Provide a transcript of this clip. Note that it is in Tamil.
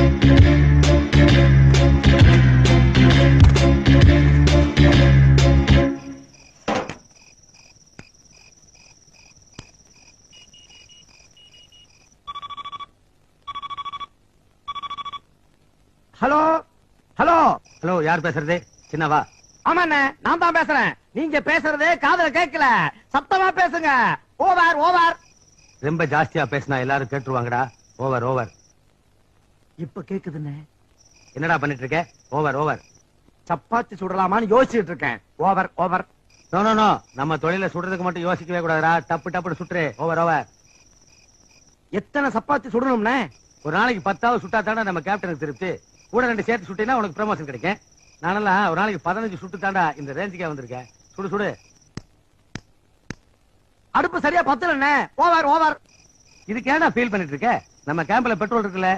ஹலோ ஹலோ ஹலோ, யார் பேசுறது? சின்னவா? ஆமாண்ணே, நான் தான் பேசுறேன். நீங்க பேசுறது காதுல கேட்கல, சத்தமா பேசுங்க. Over over. ரொம்ப ஜாஸ்தியா பேசினா எல்லாரும் கேட்டுருவாங்கடா. Over over. இப்ப கேக்குதுண்ணே. என்னடா பண்ணிட்டு இருக்க? Over over. சப்பாத்தி சுடலாமான்னு யோசிச்சுட்டு இருக்கேன். Over over. No no no, நம்ம தொழில சுடுறதுக்கு மட்டும் யோசிக்கவே கூடாதுடா. டப்பு டப்புன்னு சுட்டுரு. Over over. எத்தனை சப்பாத்தி சுடணும்னே? ஒரு நாளைக்கு 10 சுட்டா தாண்டா நம்ம கேப்டனுக்கு திருப்தி. கூட 2 சேர்த்து சுட்டினா உனக்கு ப்ரமோஷன் கிடைக்கும். நானெல்லாம் ஒரு நாளைக்கு 15 சுட்டு தாண்டா இந்த ரேஞ்சுக்கே வந்திருக்கேன். சுடு சுடு. அடுப்பு சரியா பத்தலண்ணே. Over over. இதுக்கு ஏன்டா ஃபீல் பண்ணிட்டு இருக்க? நம்ம கேம்ப்ல பெட்ரோல் இருக்குல்ல,